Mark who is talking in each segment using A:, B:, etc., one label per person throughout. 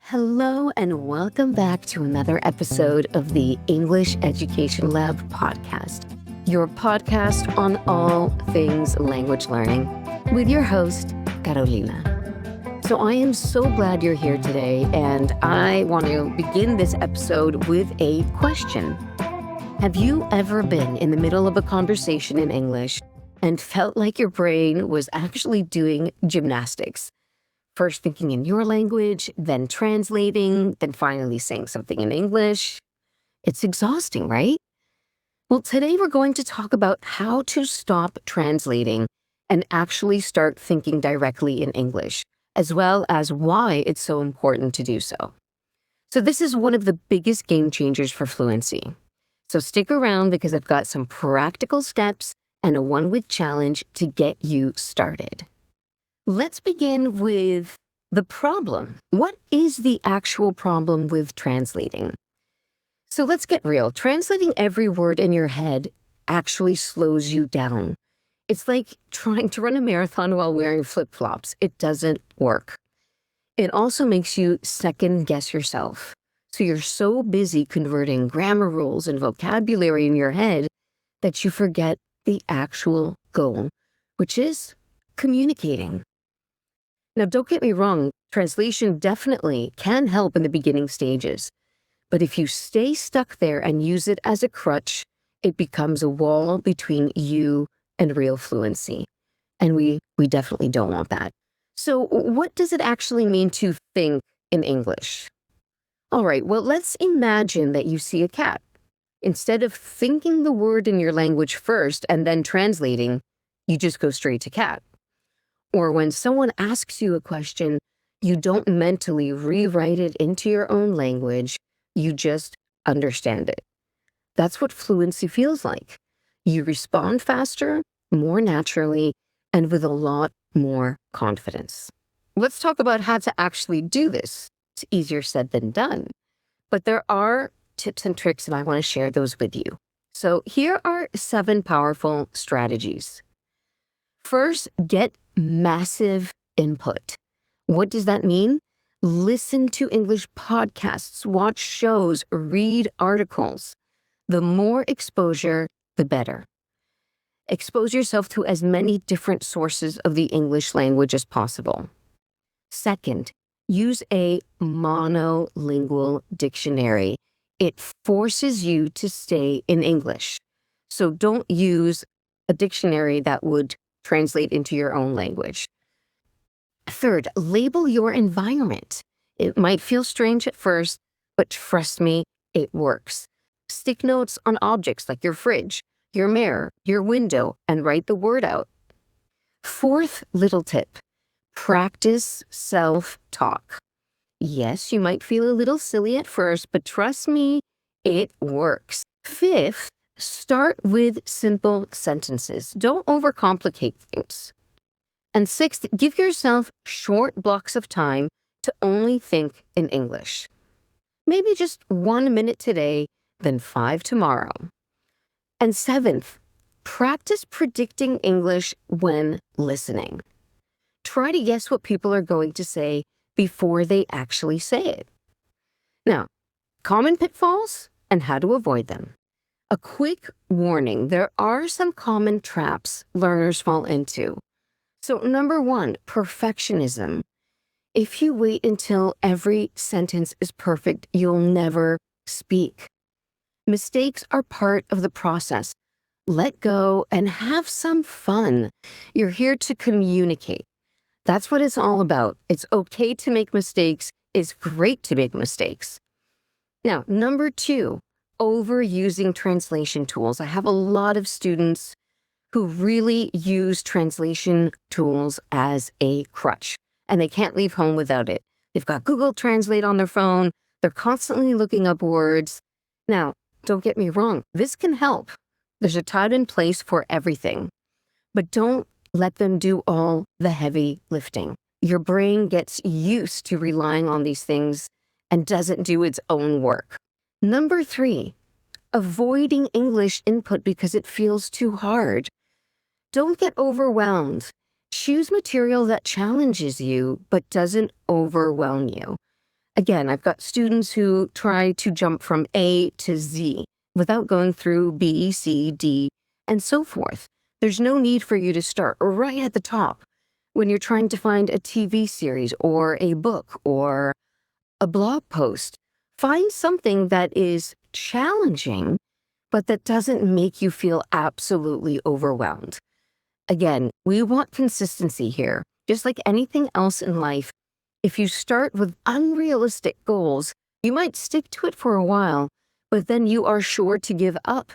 A: Hello, and welcome back to another episode of the English Education Lab podcast, your podcast on all things language learning with your host, Carolina. So I am so glad you're here today, and I want to begin this episode with a question. Have you ever been in the middle of a conversation in English and felt like your brain was actually doing gymnastics? First thinking in your language, then translating, then finally saying something in English. It's exhausting, right? Well, today we're going to talk about how to stop translating and actually start thinking directly in English, as well as why it's so important to do so. So this is one of the biggest game changers for fluency. So stick around because I've got some practical steps and a one-week challenge to get you started. Let's begin with the problem. What is the actual problem with translating? So let's get real. Translating every word in your head actually slows you down. It's like trying to run a marathon while wearing flip-flops. It doesn't work. It also makes you second guess yourself. So you're so busy converting grammar rules and vocabulary in your head that you forget the actual goal, which is communicating. Now, don't get me wrong, translation definitely can help in the beginning stages. But if you stay stuck there and use it as a crutch, it becomes a wall between you and real fluency. And we definitely don't want that. So what does it actually mean to think in English? All right, well, let's imagine that you see a cat. Instead of thinking the word in your language first and then translating, you just go straight to cat. Or when someone asks you a question, you don't mentally rewrite it into your own language, you just understand it. That's what fluency feels like. You respond faster, more naturally, and with a lot more confidence. Let's talk about how to actually do this. It's easier said than done. But there are tips and tricks, and I want to share those with you. So here are 7 powerful strategies. First, get massive input. What does that mean? Listen to English podcasts, watch shows, read articles. The more exposure, the better. Expose yourself to as many different sources of the English language as possible. Second, use a monolingual dictionary. It forces you to stay in English. So don't use a dictionary that would translate into your own language. Third, label your environment. It might feel strange at first, but trust me, it works. Stick notes on objects like your fridge, your mirror, your window, and write the word out. Fourth little tip, practice self-talk. Yes, you might feel a little silly at first, but trust me, it works. Fifth, start with simple sentences. Don't overcomplicate things. And sixth, give yourself short blocks of time to only think in English. Maybe just 1 minute today, then 5 tomorrow. And seventh, practice predicting English when listening. Try to guess what people are going to say before they actually say it. Now, common pitfalls and how to avoid them. A quick warning, there are some common traps learners fall into. So number 1, perfectionism. If you wait until every sentence is perfect, you'll never speak. Mistakes are part of the process. Let go and have some fun. You're here to communicate. That's what it's all about. It's okay to make mistakes. It's great to make mistakes. Now, number 2, overusing translation tools. I have a lot of students who really use translation tools as a crutch, and they can't leave home without it. They've got Google Translate on their phone. They're constantly looking up words. Now, don't get me wrong. This can help. There's a time and place for everything. But don't let them do all the heavy lifting. Your brain gets used to relying on these things and doesn't do its own work. Number 3, avoiding English input because it feels too hard. Don't get overwhelmed. Choose material that challenges you but doesn't overwhelm you. Again, I've got students who try to jump from A to Z without going through B, C, D, and so forth. There's no need for you to start right at the top when you're trying to find a TV series or a book or a blog post. Find something that is challenging, but that doesn't make you feel absolutely overwhelmed. Again, we want consistency here. Just like anything else in life, if you start with unrealistic goals, you might stick to it for a while, but then you are sure to give up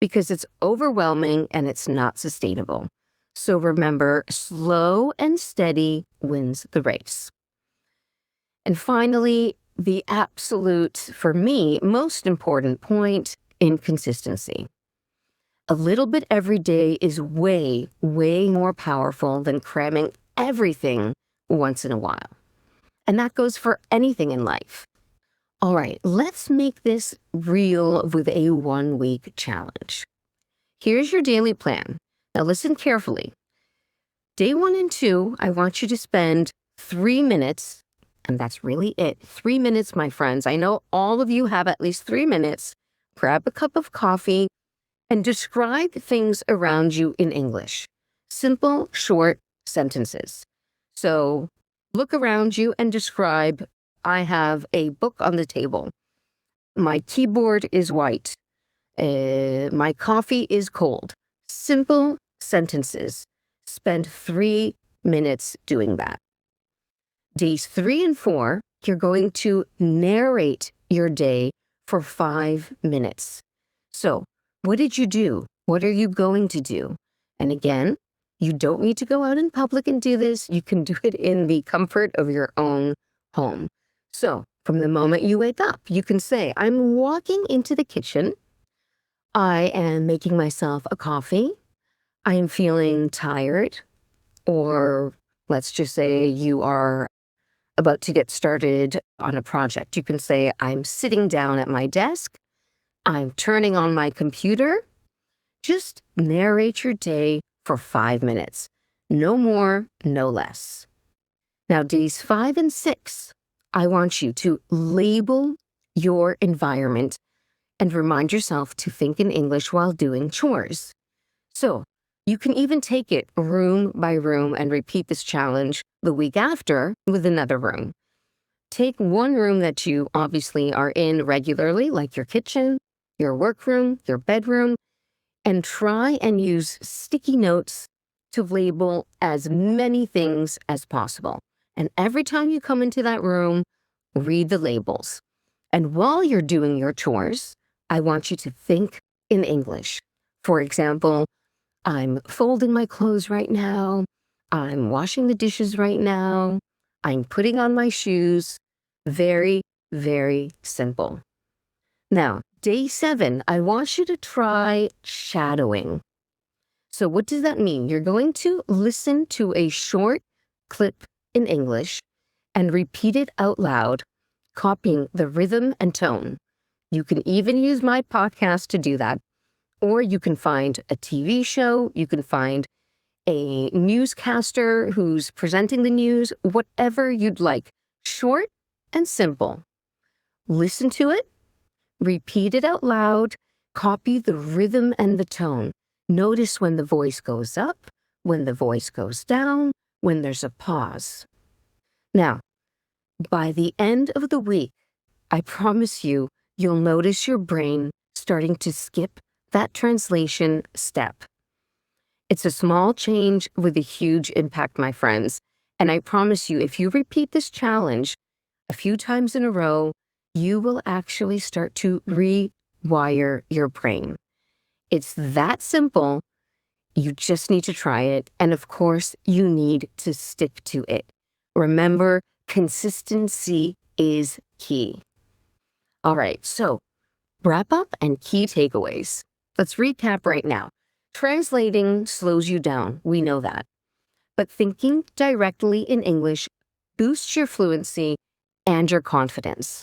A: because it's overwhelming and it's not sustainable. So remember, slow and steady wins the race. And finally, the absolute, for me, most important point, inconsistency. A little bit every day is way, way more powerful than cramming everything once in a while. And that goes for anything in life. All right, let's make this real with a 1-week challenge. Here's your daily plan. Now listen carefully. Day 1 and 2, I want you to spend 3 minutes, and that's really it. 3 minutes, my friends. I know all of you have at least 3 minutes. Grab a cup of coffee and describe things around you in English. Simple, short sentences. So look around you and describe, I have a book on the table. My keyboard is white. My coffee is cold. Simple sentences. Spend 3 minutes doing that. Days 3 and 4, you're going to narrate your day for 5 minutes. So, what did you do? What are you going to do? And again, you don't need to go out in public and do this. You can do it in the comfort of your own home. So, from the moment you wake up, you can say, I'm walking into the kitchen. I am making myself a coffee. I am feeling tired. Or let's just say you are about to get started on a project. You can say, I'm sitting down at my desk. I'm turning on my computer. Just narrate your day for 5 minutes. No more, no less. Now, days 5 and 6, I want you to label your environment and remind yourself to think in English while doing chores. So, you can even take it room by room and repeat this challenge the week after with another room. Take one room that you obviously are in regularly, like your kitchen, your workroom, your bedroom, and try and use sticky notes to label as many things as possible. And every time you come into that room, read the labels. And while you're doing your chores, I want you to think in English. For example, I'm folding my clothes right now. I'm washing the dishes right now. I'm putting on my shoes. Very, very simple. Now, day 7, I want you to try shadowing. So what does that mean? You're going to listen to a short clip in English and repeat it out loud, copying the rhythm and tone. You can even use my podcast to do that. Or you can find a TV show, you can find a newscaster who's presenting the news, whatever you'd like. Short and simple. Listen to it, repeat it out loud, copy the rhythm and the tone. Notice when the voice goes up, when the voice goes down, when there's a pause. Now, by the end of the week, I promise you, you'll notice your brain starting to skip that translation step. It's a small change with a huge impact, my friends. And I promise you, if you repeat this challenge a few times in a row, you will actually start to rewire your brain. It's that simple. You just need to try it. And of course, you need to stick to it. Remember, consistency is key. All right, so wrap up and key takeaways. Let's recap right now. Translating slows you down. We know that. But thinking directly in English boosts your fluency and your confidence.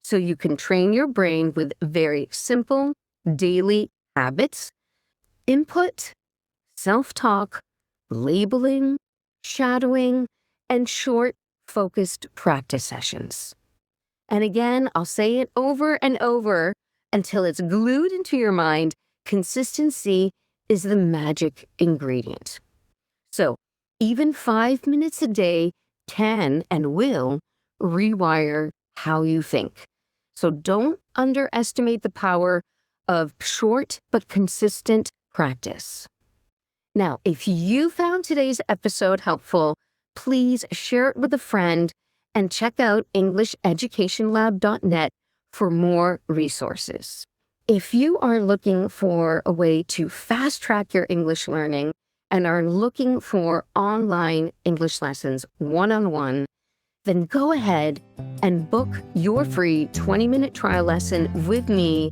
A: So you can train your brain with very simple daily habits, input, self-talk, labeling, shadowing, and short, focused practice sessions. And again, I'll say it over and over until it's glued into your mind. Consistency is the magic ingredient. So even 5 minutes a day can and will rewire how you think. So don't underestimate the power of short but consistent practice. Now, if you found today's episode helpful, please share it with a friend and check out EnglishEducationLab.net for more resources. If you are looking for a way to fast track your English learning and are looking for online English lessons one-on-one, then go ahead and book your free 20-minute trial lesson with me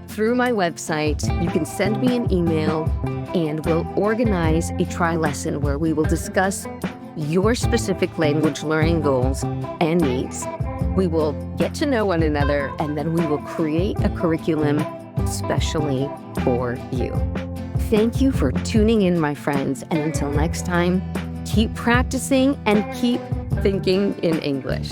A: through my website. You can send me an email and we'll organize a trial lesson where we will discuss your specific language learning goals and needs. We will get to know one another, and then we will create a curriculum especially for you. Thank you for tuning in, my friends, and until next time, keep practicing and keep thinking in English.